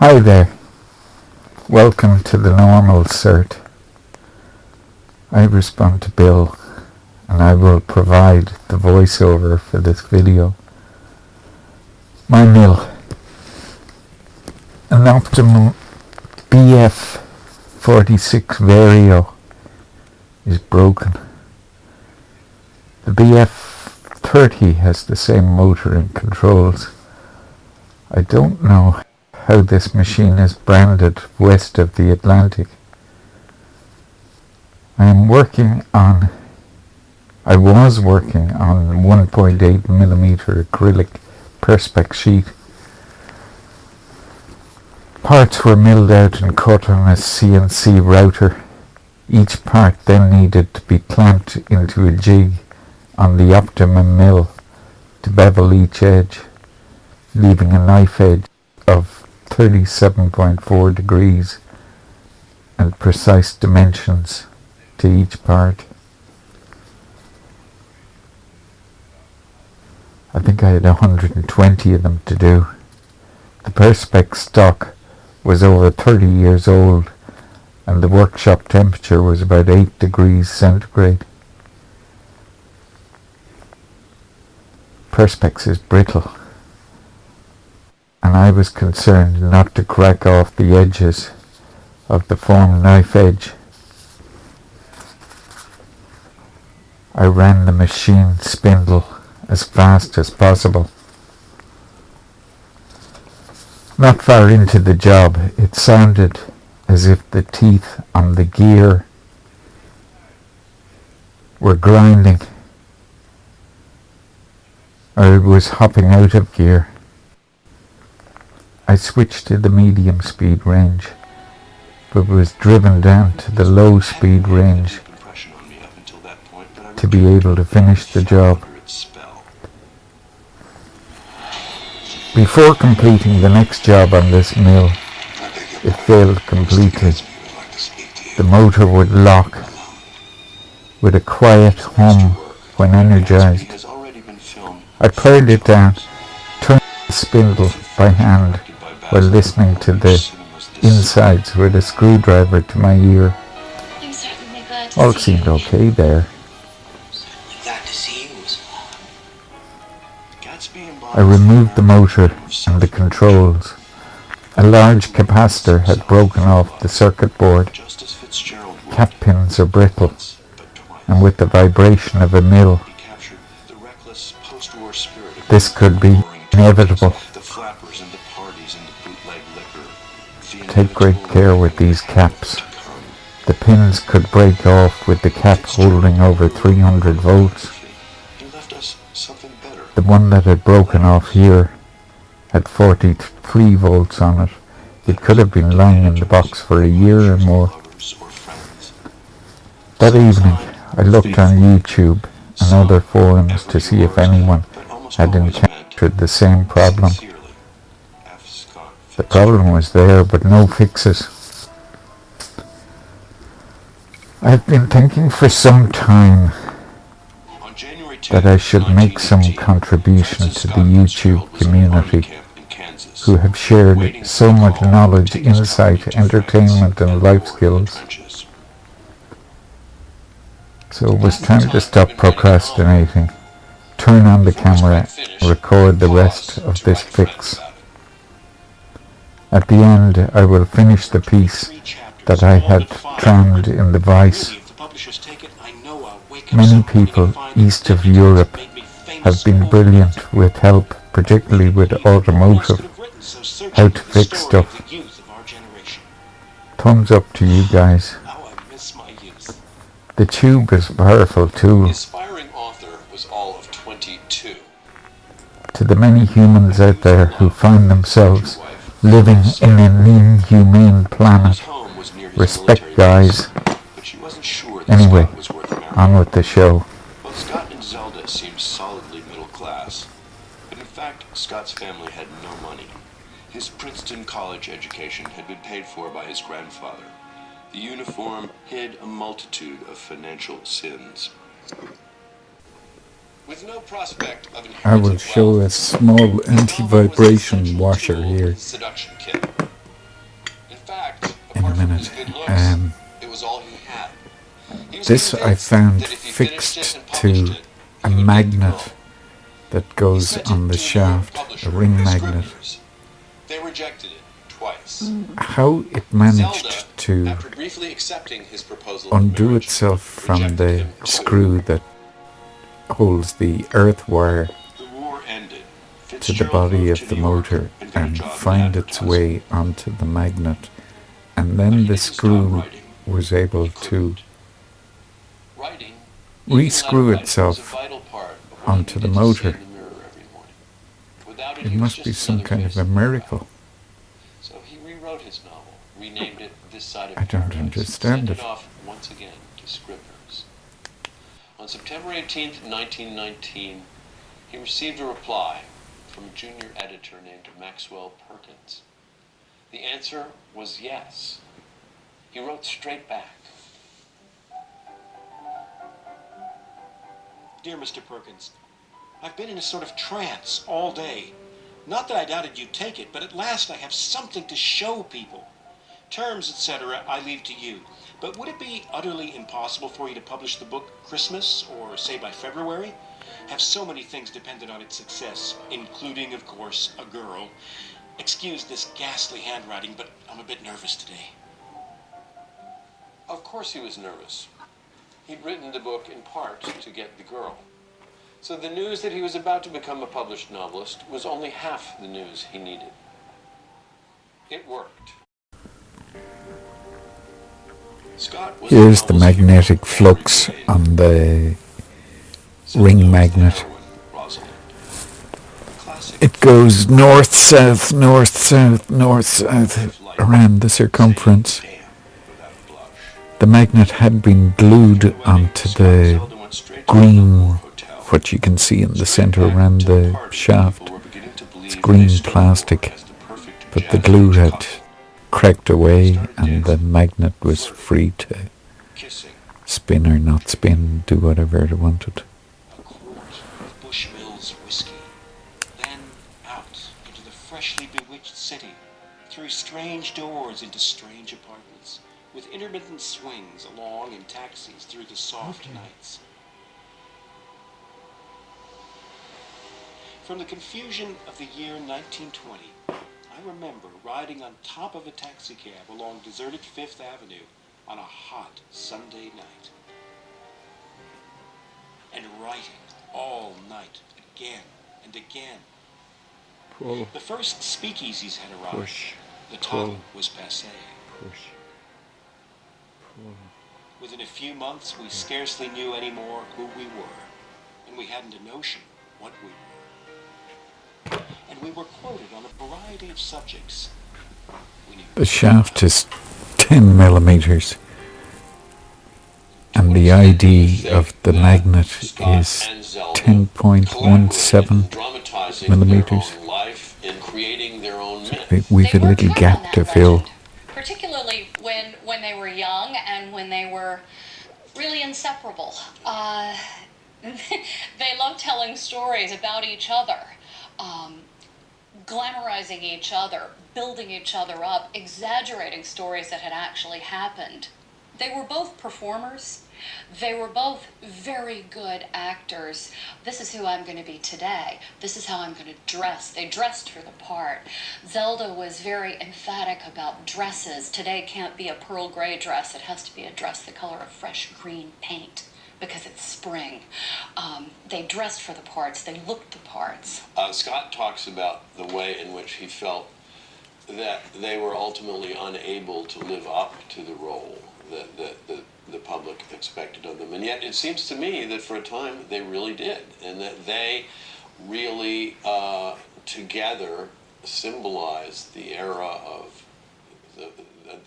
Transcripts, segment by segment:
Hi there, welcome to the normal cert. I respond to Bill and I will provide the voiceover for this video. My mill, an Optimum BF46 Vario, is broken. The BF30 has the same motor and controls. I don't know how this machine is branded west of the Atlantic. I was working on 1.8mm acrylic perspex sheet. Parts were milled out and cut on a CNC router. Each part then needed to be clamped into a jig on the Optimum mill to bevel each edge, leaving a knife edge of 37.4 degrees and precise dimensions to each part. I think I had 120 of them to do. The perspex stock was over 30 years old and the workshop temperature was about 8 degrees centigrade. Perspex is brittle, and I was concerned not to crack off the edges of the formed knife edge. I ran the machine spindle as fast as possible. Not far into the job, it sounded as if the teeth on the gear were grinding, or it was hopping out of gear. I switched to the medium speed range, but was driven down to the low speed range to be able to finish the job. Before completing the next job on this mill, it failed completely. The motor would lock with a quiet hum when energized. I pared it down, turned the spindle by hand while listening to the insides with a screwdriver to my ear. All seemed okay there. I removed the motor and the controls. A large capacitor had broken off the circuit board. Cap pins are brittle, and with the vibration of a mill, this could be inevitable. Take great care with these caps. The pins could break off with the cap holding over 300 volts. The one that had broken off here had 43 volts on it. It could have been lying in the box for a year or more. That evening I looked on YouTube and other forums to see if anyone had encountered the same problem. The problem was there, but no fixes. I've been thinking for some time that I should make some contribution to the YouTube community, who have shared so much knowledge, insight, entertainment and life skills. So it was time to stop procrastinating, turn on the camera and record the rest of this fix. At the end, I will finish the piece that I had trammed in the vise. Many people east of Europe have been brilliant with help, particularly with automotive, how to fix stuff. Thumbs up to you guys. The tube is a powerful tool. To the many humans out there who find themselves living in an inhumane planet, respect, guys. Anyway, on with the show. Well, Scott and Zelda seemed solidly middle class, but in fact, Scott's family had no money. His Princeton college education had been paid for by his grandfather. The uniform hid a multitude of financial sins. With no prospect of I will show a small anti-vibration washer here. Seduction kit. minute. Good looks. It was all he had. He was This I convinced found that if he finished it fixed and published to it, a he would get the magnet girl. that He goes sent on it the to a New York shaft, publisher, a ring the magnet. Scribners. They rejected it twice. How it managed Zelda, to after briefly accepting his proposal undo of marriage, itself from rejected the him too. screw that holds the earth wire The war ended. to the Fitzgerald body moved of to the New York motor and got a and job in find its advertising. way onto the magnet, and But then he the didn't stop screw writing. was able He to couldn't. Writing, even re-screw letter writing, was a itself vital part of what he onto the needed to see motor. in the mirror every morning. Without it, It he was must be just some another kind of face a in the crowd. miracle. So he rewrote his novel, renamed it This Side of I don't Paradise, understand sent it. it off once again to Scribners. On September 18th, 1919, he received a reply from a junior editor named Maxwell Perkins. The answer was yes. He wrote straight back. Dear Mr. Perkins, I've been in a sort of trance all day. Not that I doubted you'd take it, but at last I have something to show people. Terms, etc., I leave to you. But would it be utterly impossible for you to publish the book Christmas, or say by February? Have so many things depended on its success, including, of course, a girl. Excuse this ghastly handwriting, but I'm a bit nervous today. Of course he was nervous. He'd written the book in part to get the girl. So the news that he was about to become a published novelist was only half the news he needed. It worked. Scott was Here's the magnetic flux on the ring magnet. It goes north, south, north, south, north, south around the circumference. The magnet had been glued onto the green, what you can see in the center around the shaft. It's green plastic, but the glue had cracked away and the magnet was free to spin or not spin, do whatever it wanted. A quart of Bushmills whiskey. Then out into the freshly bewitched city, through strange doors into strange apartments, with intermittent swings along in taxis through the soft nights. From the confusion of the year 1920, I remember riding on top of a taxicab along deserted Fifth Avenue on a hot Sunday night. And writing all night, again and again. Pull, The first speakeasies had arrived. push, The pull, talk was passé. push, pull. Within a few months, we scarcely knew any more who we were, and we hadn't a notion what we were. And we were quoted on a variety of subjects. We knew The shaft is 10 millimeters, and the ID of the magnet is 10.17 millimeters. We've a little gap to fill. Particularly when they were young and when they were really inseparable. They loved telling stories about each other, glamorizing each other, building each other up, exaggerating stories that had actually happened. They were both performers. They were both very good actors. This is who I'm going to be today. This is how I'm going to dress. They dressed for the part. Zelda was very emphatic about dresses. Today can't be a pearl gray dress. It has to be a dress the color of fresh green paint because it's spring. They dressed for the parts. They looked the parts. Scott talks about the way in which he felt that they were ultimately unable to live up to the role that the public expected of them. And yet it seems to me that for a time they really did, and that they really together symbolized the era of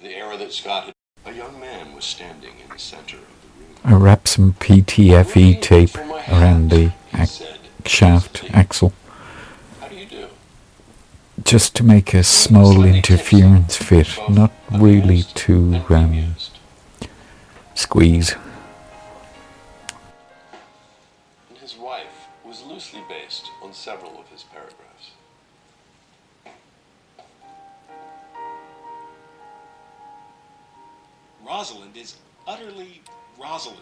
the era that Scott had. A young man was standing in the center of the room. I wrap some PTFE tape around the shaft axle How do you do? just to make a small interference fit, not really to squeeze. And his wife was loosely based on several of his paragraphs. Rosalind is utterly Rosalind.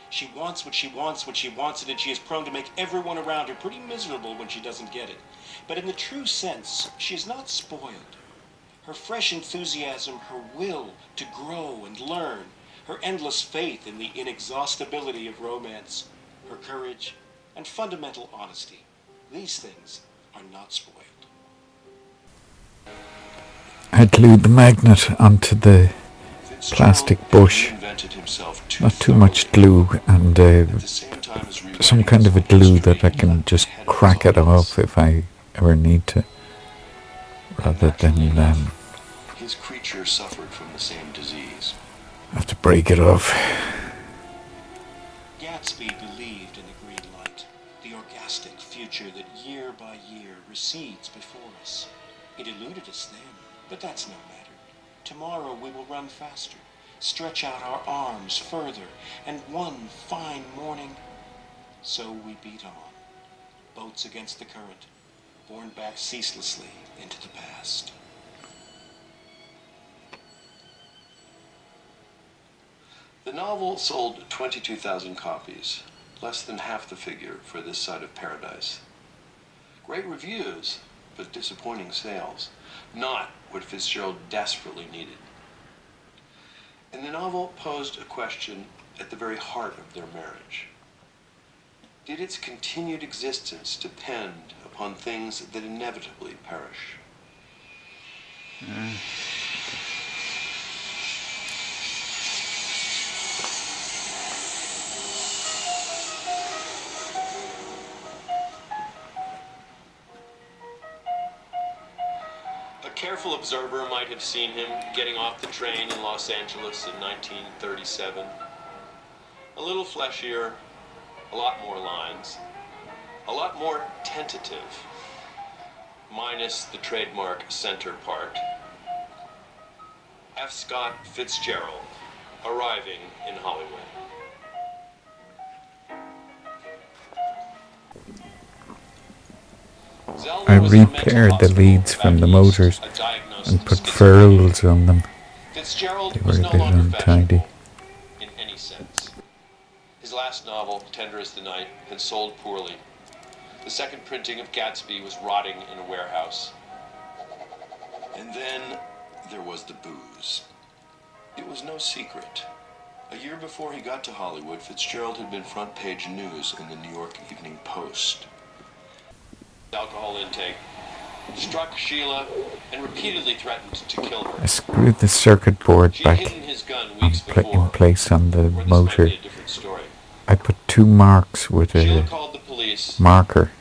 She wants what she wants when she wants it, and she is prone to make everyone around her pretty miserable when she doesn't get it. But in the true sense, she is not spoiled. Her fresh enthusiasm, her will to grow and learn, her endless faith in the inexhaustibility of romance, her courage, and fundamental honesty. These things are not spoiled. I glued the magnet onto the plastic bush. Not too much glue, and some kind of a glue that I can just crack it off if I ever need to, rather than his creature suffered from the same disease. Have to break it off. Gatsby believed in the green light, the orgastic future that year by year recedes before us. It eluded us then, but that's no matter. Tomorrow we will run faster, stretch out our arms further, and one fine morning, so we beat on, boats against the current, borne back ceaselessly into the past. The novel sold 22,000 copies, less than half the figure for this side of paradise. Great reviews, but disappointing sales. Not what Fitzgerald desperately needed. And the novel posed a question at the very heart of their marriage. Did its continued existence depend upon things that inevitably perish? A careful observer might have seen him getting off the train in Los Angeles in 1937. A little fleshier, a lot more lines, a lot more tentative, minus the trademark center part. F. Scott Fitzgerald, arriving in Hollywood. I repaired the leads from the motors and put ferrules on them. Fitzgerald They were was a no bit longer untidy. fashionable in any sense. His last novel, Tender as the Night, had sold poorly. The second printing of Gatsby was rotting in a warehouse. And then there was the booze. It was no secret. A year before he got to Hollywood, Fitzgerald had been front page news in the New York Evening Post. Alcohol intake, struck Sheila, and repeatedly threatened to kill her. I screwed the circuit board She had back hidden his gun in weeks before. place on the Or this might motor. be a different story. I put 2 marks with Sheila a called the police, marker,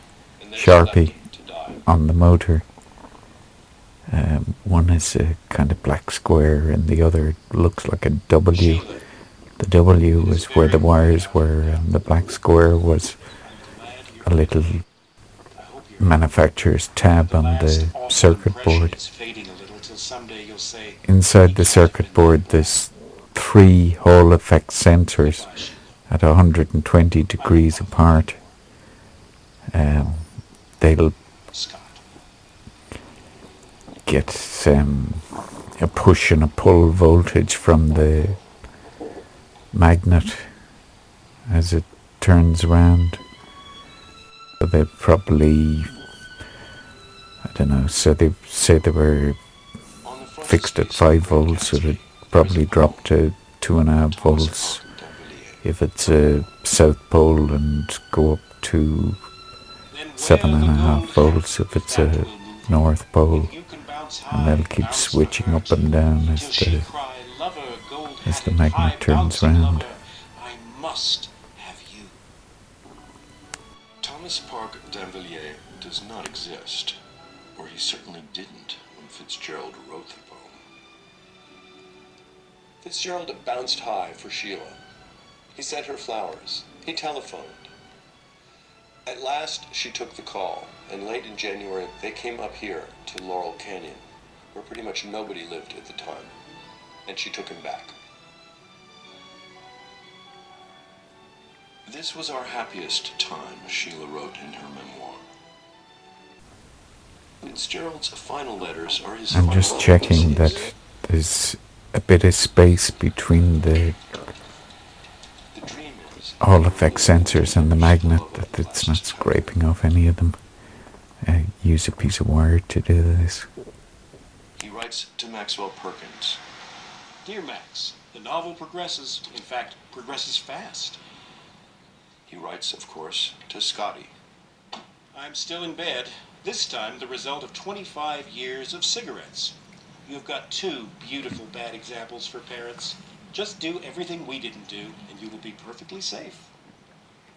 and then she left Sharpie, him to die. on the motor. One is a kind of black square and the other looks like a W. Sheila, The W was where the wires were, and the black square was a little manufacturer's tab on the circuit board. Inside the circuit board there's 3 Hall effect sensors at 120 degrees apart. They'll get a push and a pull voltage from the magnet as it turns around. So they probably, I don't know, so they say they were fixed at 5 volts, so they'd probably drop to 2.5 volts if it's a south pole, and go up to 7.5 volts if it's a north pole, and they'll keep switching up and down as the magnet turns round. I must have you. Thomas Park Danvilliers does not exist, or he certainly didn't when Fitzgerald wrote the poem. Fitzgerald bounced high for Sheila. He sent her flowers. He telephoned. At last, she took the call, and late in January, they came up here to Laurel Canyon, where pretty much nobody lived at the time, and she took him back. This was our happiest time, Sheila wrote in her memoir. Fitzgerald's final letters are his I'm final just checking essays. that there's a bit of space between the The dream is Hall effect sensors and the magnet, that it's not scraping off any of them. Use a piece of wire to do this. He writes to Maxwell Perkins. Dear Max, the novel progresses, in fact, progresses fast. He writes, of course, to Scotty. I'm still in bed, this time the result of 25 years of cigarettes. You've got two beautiful bad examples for parents. Just do everything we didn't do, and you will be perfectly safe.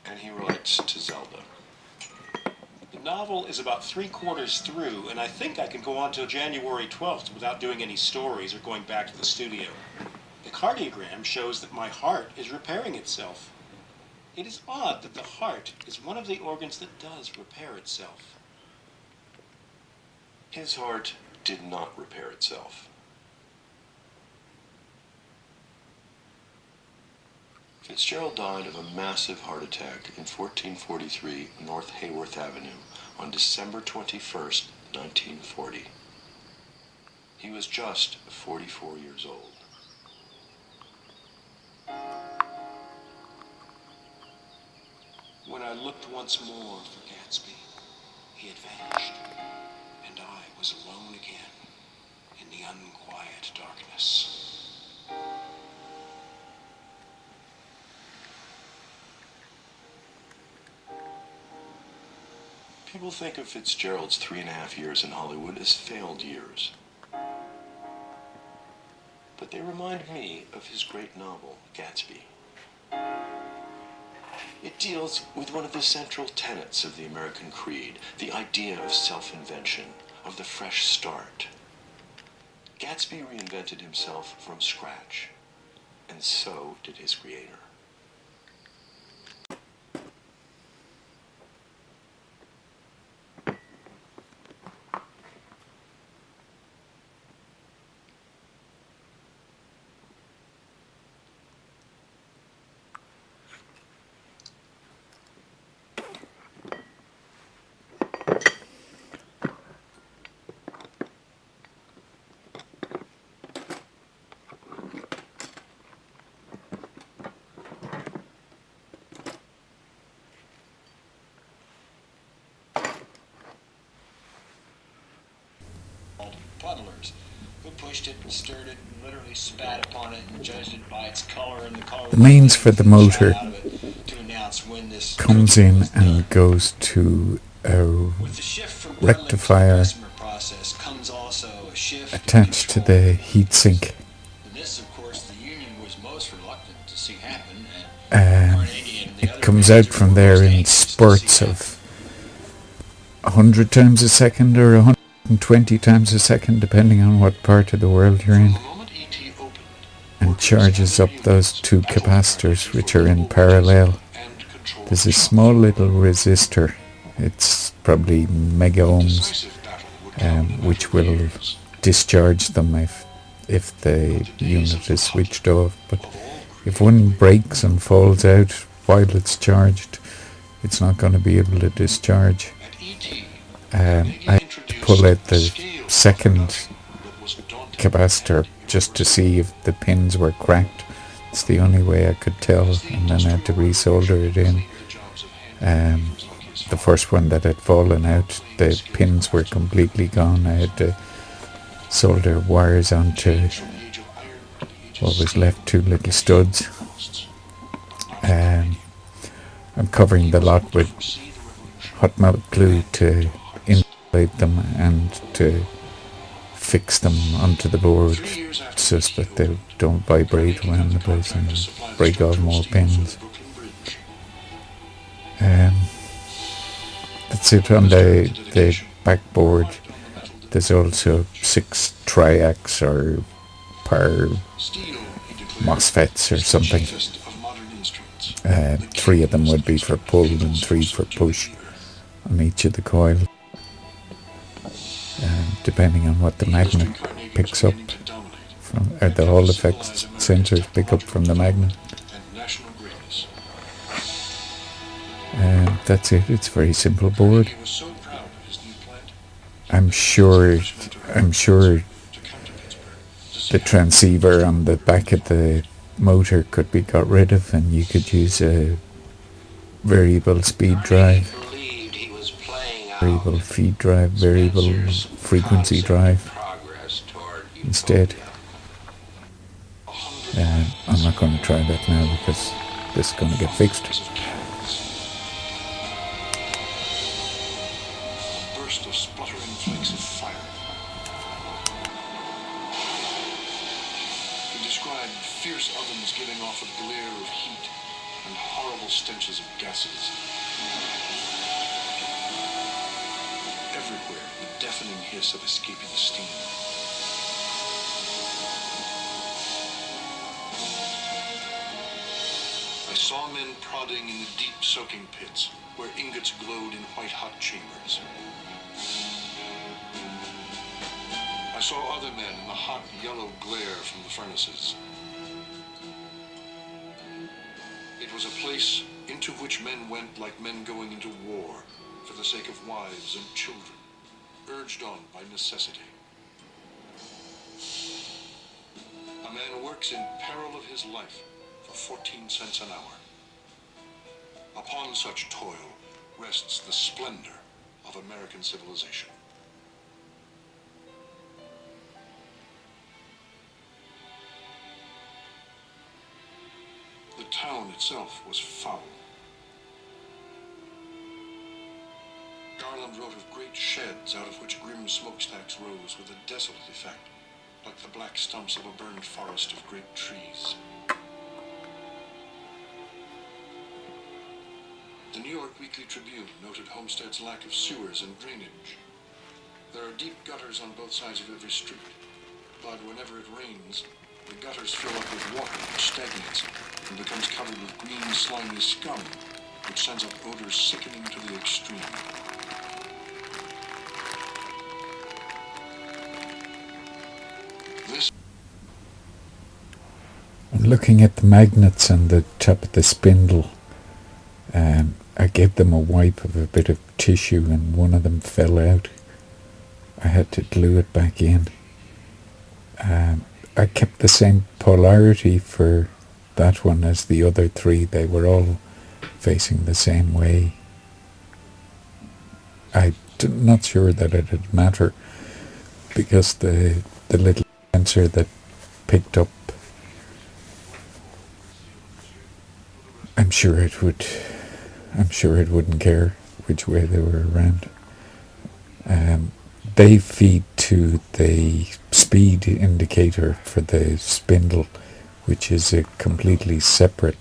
And he writes to Zelda. The novel is about 3/4 through, and I think I can go on till January 12th without doing any stories or going back to the studio. The cardiogram shows that my heart is repairing itself. It is odd that the heart is one of the organs that does repair itself. His heart did not repair itself. Fitzgerald died of a massive heart attack in 1443 North Hayworth Avenue on December 21st, 1940. He was just 44 years old. When I looked once more for Gatsby, he had vanished, and I was alone again in the unquiet darkness. People think of Fitzgerald's 3.5 years in Hollywood as failed years. But they remind me of his great novel, Gatsby. It deals with one of the central tenets of the American creed, the idea of self-invention, of the fresh start. Gatsby reinvented himself from scratch, and so did his creator. Puddlers, who pushed it and stirred it and literally spat upon it and judged it by its color and the color. The mains for the motor to announce when this comes in and goes to a with the shift from rectifier process comes also a shift attached to the heatsink. And this, of course, the union was most reluctant to see happen. It comes out from there in spurts of 100 times a second or 120 times a second, depending on what part of the world you're in, and charges up those two capacitors which are in parallel. There's a small little resistor, it's probably mega ohms, which will discharge them if the unit is switched off. But if one breaks and falls out while it's charged, it's not going to be able to discharge. I had to pull out the second capacitor just to see if the pins were cracked. It's the only way I could tell, and then I had to resolder it in. The first one that had fallen out, the pins were completely gone. I had to solder wires onto what was left, two little studs. I'm covering the lot with hot melt glue to insulate them and to fix them onto the board so that they don't vibrate around the place and break off more pins. That's it. On the backboard there's also 6 triacs or par MOSFETs or something. 3 of them would be for pull and 3 for push on each of the coils, depending on what the magnet picks up from, or the Hall effects sensors pick up from the magnet. That's it. It's a very simple board. the transceiver on the back of the motor could be got rid of, and you could use a variable speed drive, variable feed drive, variable frequency drive instead. I'm not going to try that now because this is going to get fixed. A burst of spluttering flakes of fire. He described fierce ovens giving off a glare of heat and horrible stenches of gases. Everywhere, the deafening hiss of escaping steam. I saw men prodding in the deep soaking pits, where ingots glowed in white-hot chambers. I saw other men in the hot yellow glare from the furnaces. It was a place into which men went like men going into war, for the sake of wives and children, urged on by necessity. A man works in peril of his life for 14 cents an hour. Upon such toil rests the splendor of American civilization. The town itself was foul. Garland wrote of great sheds out of which grim smokestacks rose with a desolate effect, like the black stumps of a burned forest of great trees. The New York Weekly Tribune noted Homestead's lack of sewers and drainage. There are deep gutters on both sides of every street, but whenever it rains, the gutters fill up with water which stagnates and becomes covered with green, slimy scum, which sends up odors sickening to the extreme. This Looking at the magnets on the top of the spindle, I gave them a wipe of a bit of tissue and one of them fell out. I had to glue it back in. I kept the same polarity for that one as the other three. They were all facing the same way. I'm not sure that it'd matter because the little sensor that picked up, I'm sure it wouldn't care which way they were around. They feed to the speed indicator for the spindle, which is a completely separate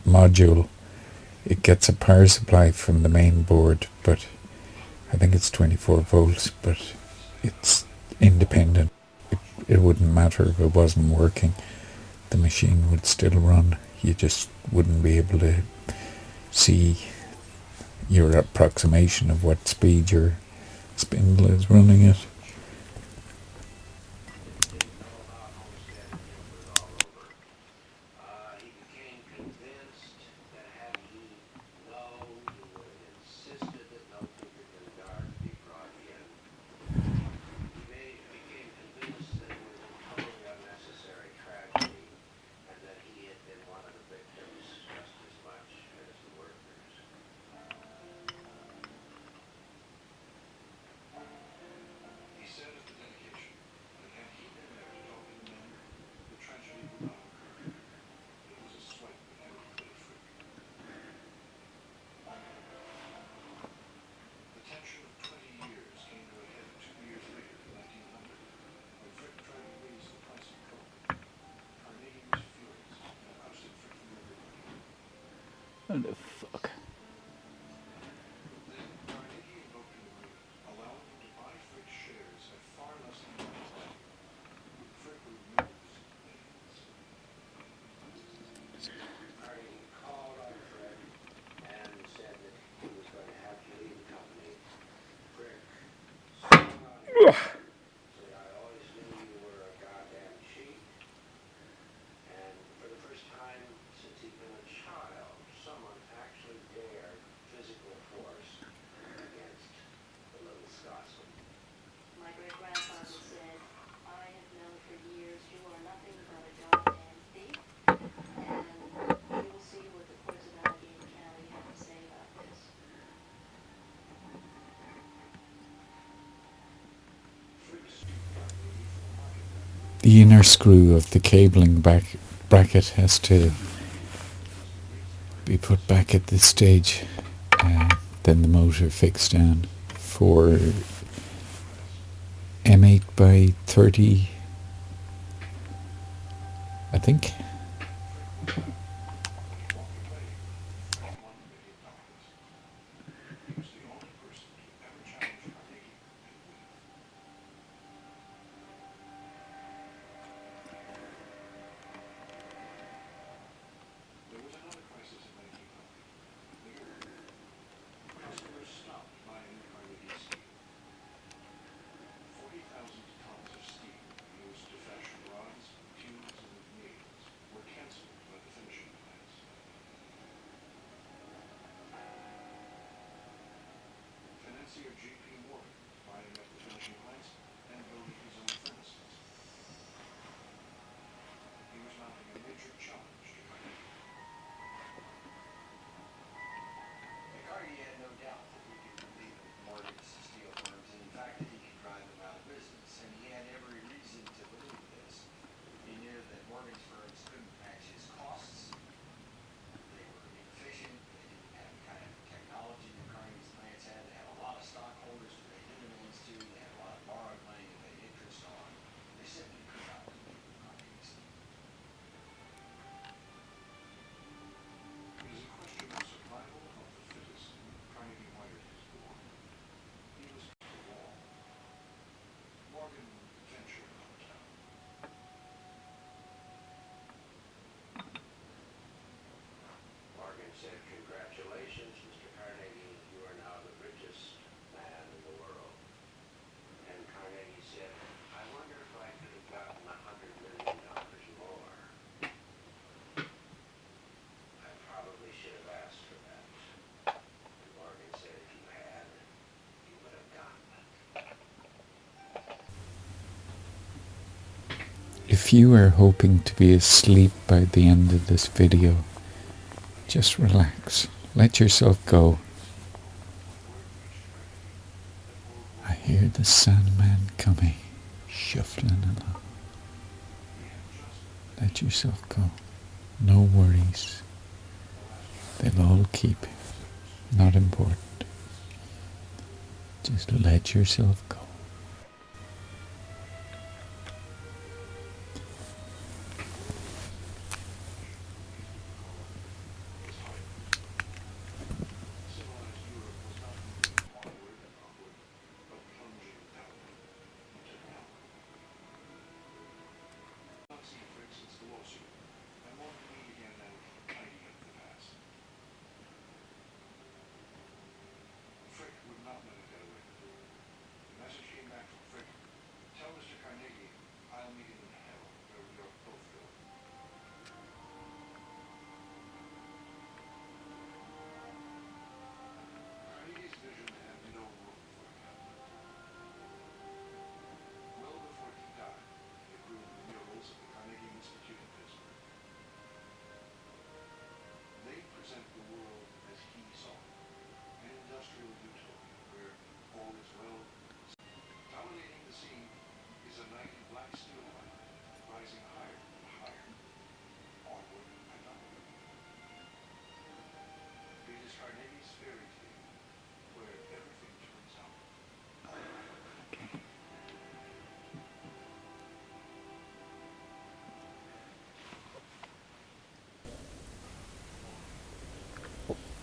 module. It gets a power supply from the main board, but I think it's 24 volts, but it's independent. It wouldn't matter if it wasn't working. The machine would still run. You just wouldn't be able to see your approximation of what speed your spindle is running at. What the fuck? The inner screw of the cabling bracket has to be put back at this stage, then the motor fixed down for M8 by 30, I think. Said, "Congratulations, Mr. Carnegie, you are now the richest man in the world." And Carnegie said, "I wonder if I could have gotten $100 million more. I probably should have asked for that." And Morgan said, "If you had, you would have gotten it." If you are hoping to be asleep by the end of this video, just relax. Let yourself go. I hear the Sandman coming, shuffling along. Let yourself go. No worries. They'll all keep. Not important. Just let yourself go.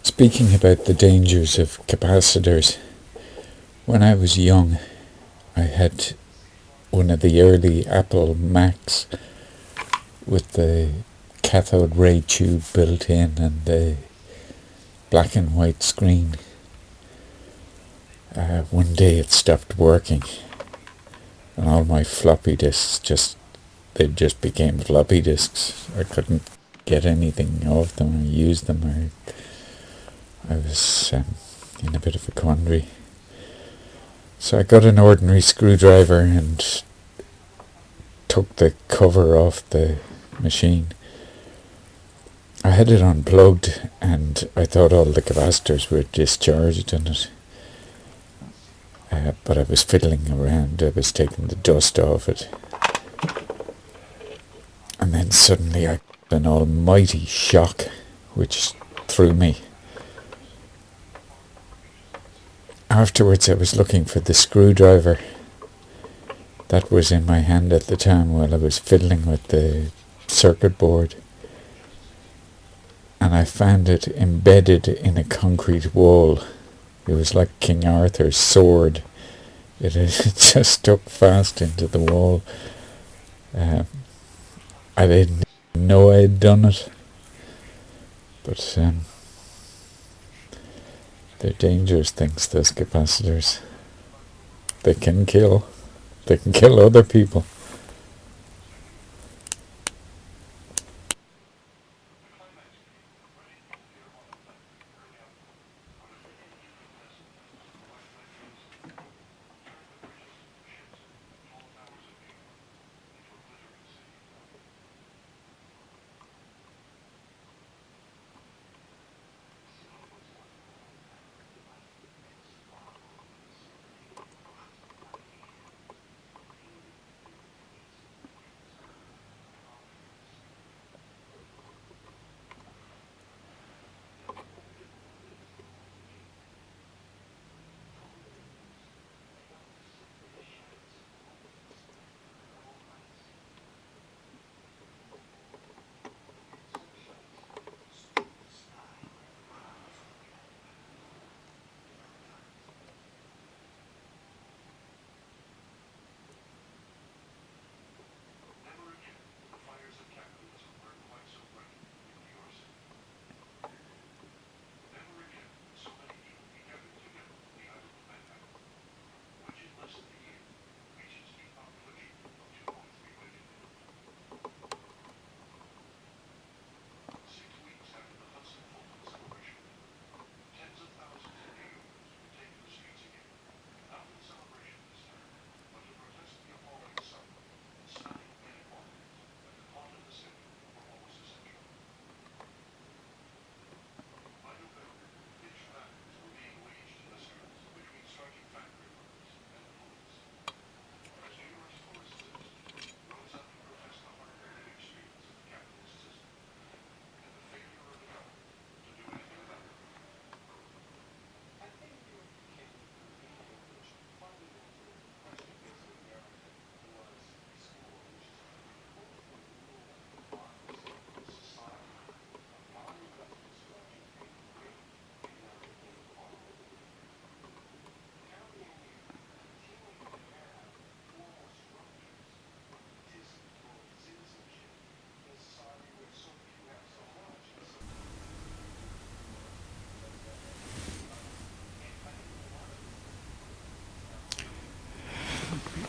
Speaking about the dangers of capacitors, when I was young, I had one of the early Apple Macs with the cathode ray tube built in and the black and white screen. One day it stopped working and all my floppy disks they just became floppy disks. I couldn't get anything off them or use them, or I was in a bit of a quandary. So I got an ordinary screwdriver and took the cover off the machine. I had it unplugged and I thought all the capacitors were discharged in it. But I was fiddling around, I was taking the dust off it. suddenly I got an almighty shock, which threw me. Afterwards I was looking for the screwdriver that was in my hand at the time while I was fiddling with the circuit board, and I found it embedded in a concrete wall. It was like King Arthur's sword. It just stuck fast into the wall. I didn't know I had done it, but they're dangerous things, those capacitors. They can kill. They can kill other people.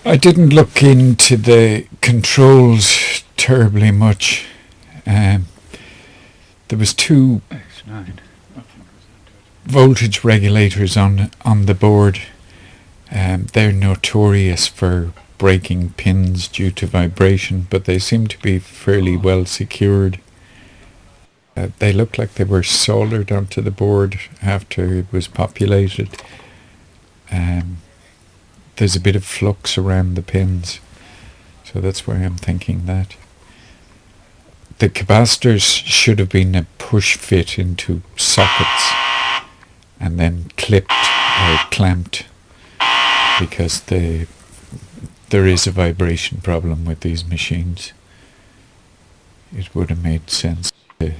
I didn't look into the controls terribly much. There was two voltage regulators on the board. They're notorious for breaking pins due to vibration, but they seem to be fairly well secured. They looked like they were soldered onto the board after it was populated. There's a bit of flux around the pins, so that's why I'm thinking that. The capacitors should have been a push fit into sockets and then clipped or clamped, because there is a vibration problem with these machines. It would have made sense to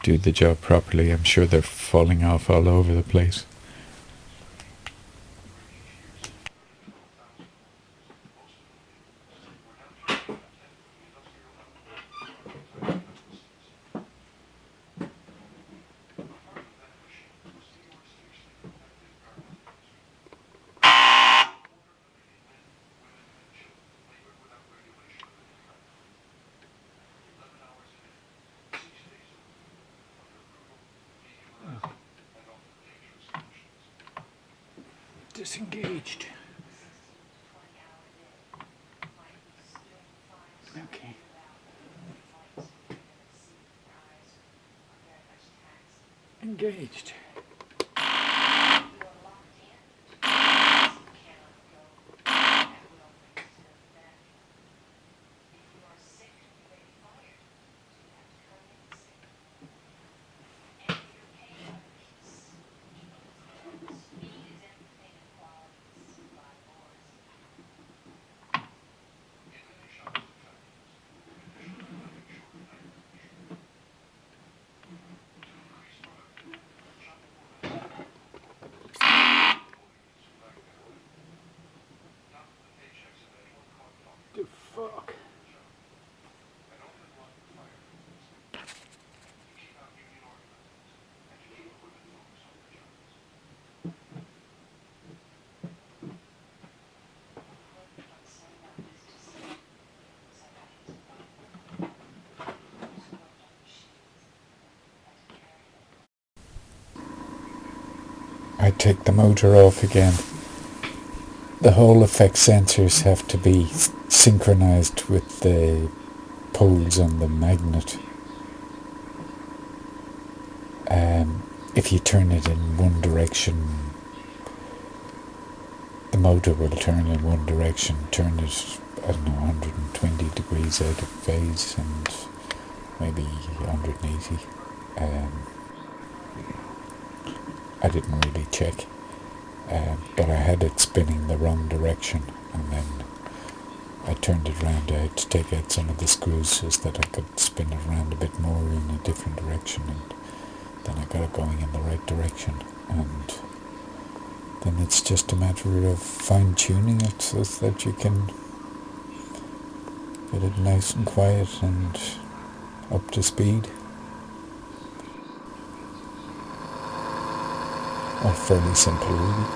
do the job properly. I'm sure they're falling off all over the place. Disengaged. Okay. Engaged. I take the motor off again. The Hall effect sensors have to be synchronized with the poles on the magnet. If you turn it in one direction, the motor will turn in one direction. Turn it, 120 degrees out of phase, and maybe 180. I didn't really check, but I had it spinning the wrong direction, and then I turned it round. I had to take out some of the screws so that I could spin it around a bit more in a different direction, and then I got it going in the right direction. And then it's just a matter of fine-tuning it so that you can get it nice and quiet and up to speed. Or fairly simple, really.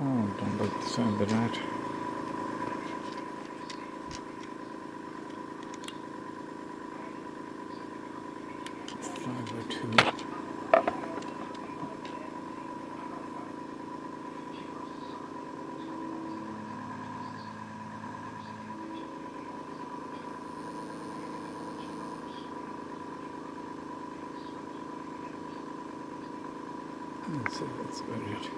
Oh, don't like the sound of that. Five or two. So that's about it.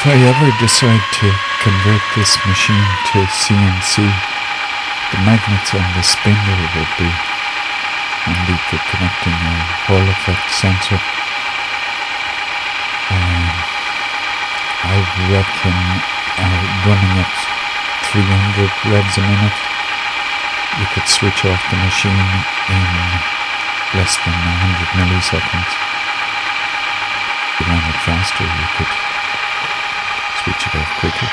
If I ever decide to convert this machine to CNC, the magnets on the spindle would be handy for connecting a Hall effect sensor. I reckon running at 300 revs a minute, you could switch off the machine in less than 100 milliseconds. If you ran it faster, you could switch it off quicker.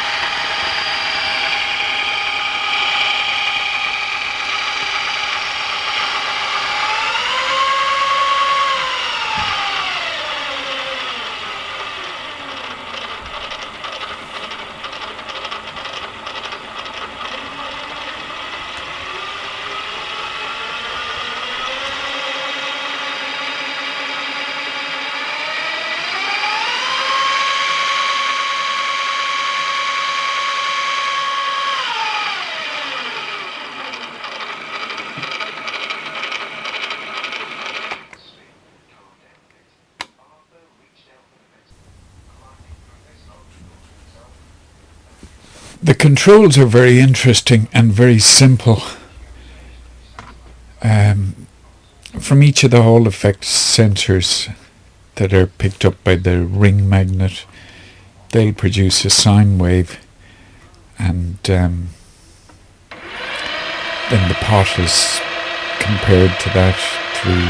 The controls are very interesting and very simple. From each of the Hall effect sensors that are picked up by the ring magnet, they'll produce a sine wave, and then the pot is compared to that through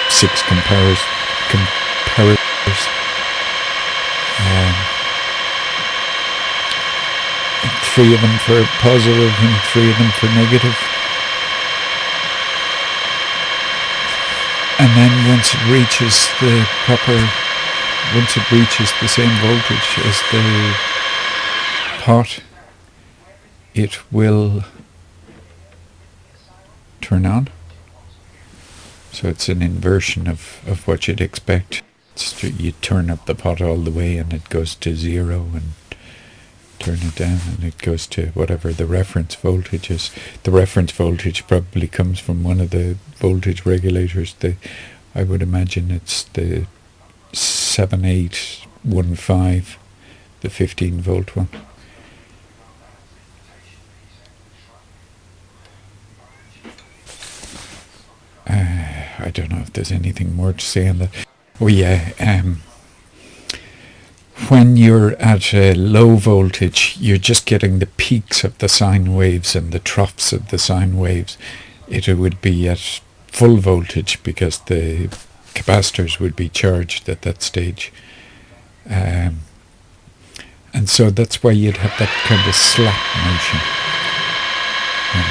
6 comparators. 3 of them for positive and 3 of them for negative. And then once it reaches the same voltage as the pot, it will turn on. So it's an inversion of what you'd expect. You turn up the pot all the way and it goes to 0, and turn it down and it goes to whatever the reference voltage is. The reference voltage probably comes from one of the voltage regulators. I would imagine it's the 7815, the 15 volt one. I don't know if there's anything more to say on that. Oh yeah, when you're at a low voltage, you're just getting the peaks of the sine waves and the troughs of the sine waves. It would be at full voltage because the capacitors would be charged at that stage. And so that's why you'd have that kind of slap motion when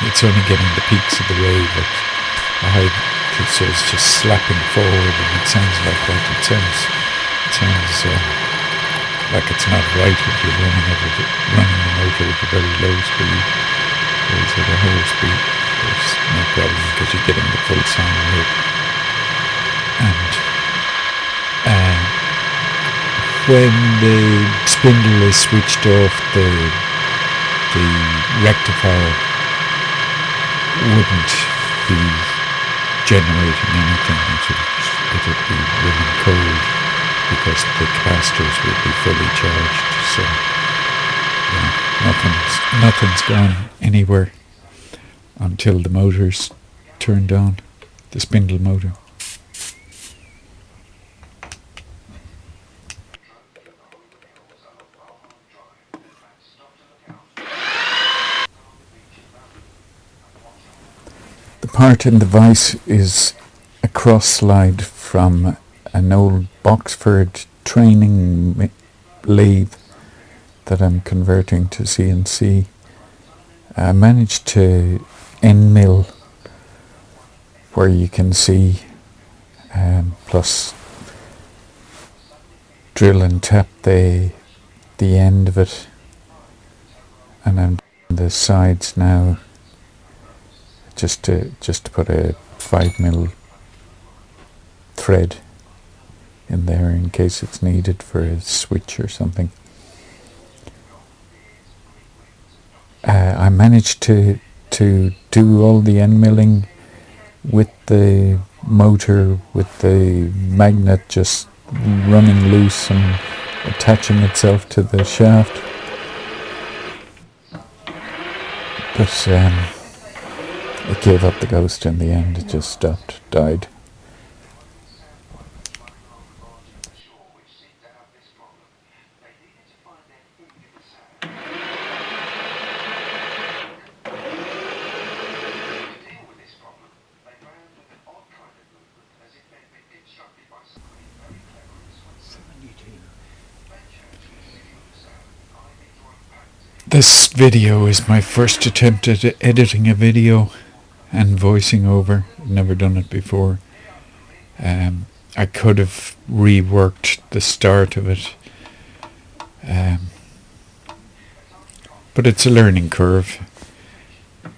it's only getting the peaks of the wave at a high. So it's just slapping forward, and it sounds like that. It sounds like it's not right if you're running the motor at a very low speed. Whereas at a higher speed, there's no problem because you're getting the full sine wave. And when the spindle is switched off, the rectifier wouldn't be generating anything. It would be running cold because the capacitors would be fully charged. So nothing's gone anywhere until the motor's turned on, the spindle motor. The part in the vise is a cross slide from an old Boxford training lathe that I'm converting to CNC. I managed to end mill where you can see, plus drill and tap the end of it, and I'm doing the sides now just to put a 5mm thread in there in case it's needed for a switch or something. I managed to do all the end milling with the motor, with the magnet just running loose and attaching itself to the shaft. But it gave up the ghost in the end. It just stopped, died. This video is my first attempt at editing a video and voicing over. I've never done it before. I could have reworked the start of it, but it's a learning curve,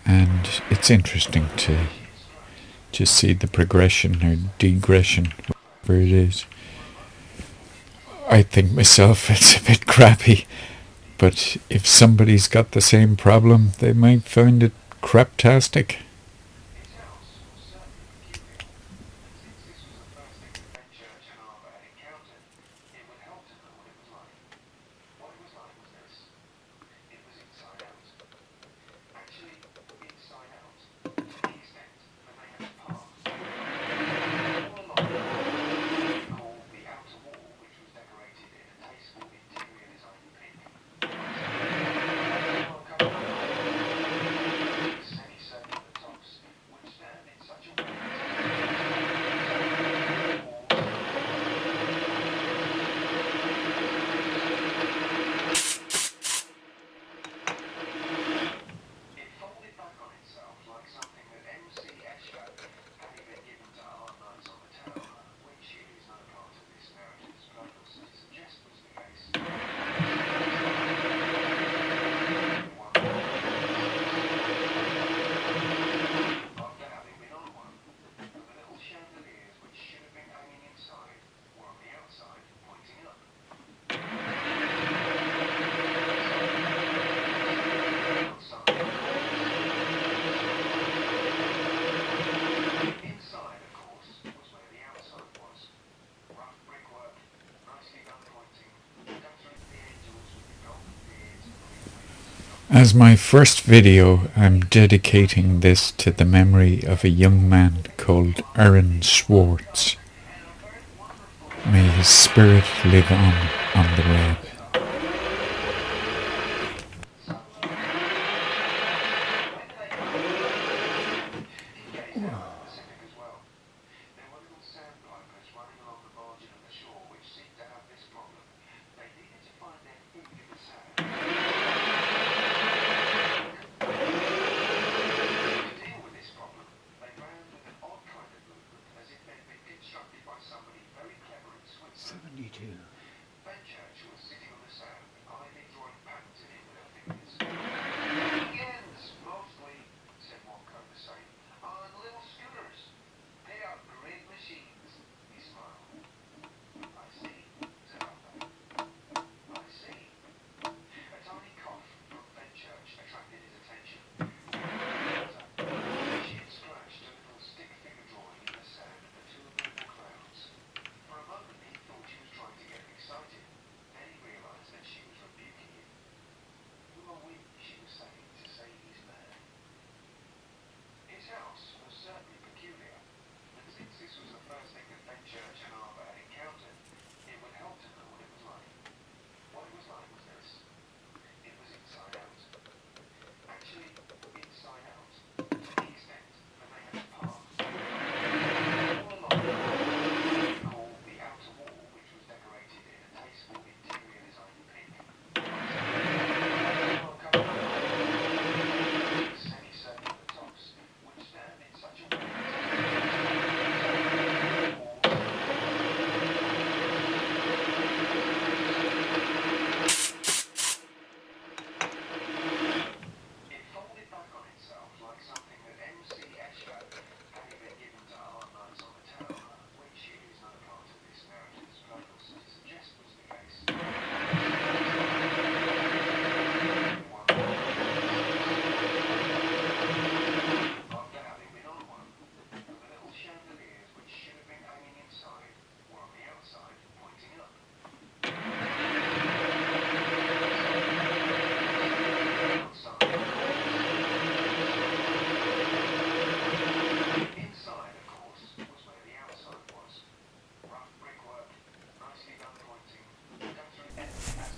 and it's interesting to see the progression or degression, whatever it is. I think myself it's a bit crappy, but if somebody's got the same problem, they might find it craptastic. As my first video, I'm dedicating this to the memory of a young man called Aaron Schwartz. May his spirit live on the web.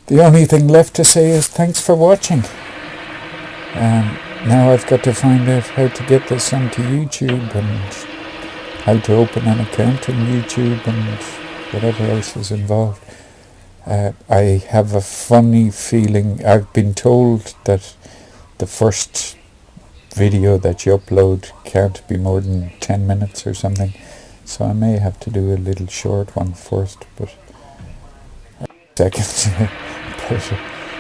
the only thing left to say is thanks for watching. Now I've got to find out how to get this onto YouTube and how to open an account on YouTube and whatever else is involved. I have a funny feeling, I've been told that the first video that you upload can't be more than 10 minutes or something, so I may have to do a little short one first, but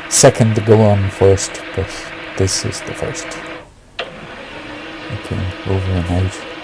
second to go on first, but this is the first. Okay, over and out.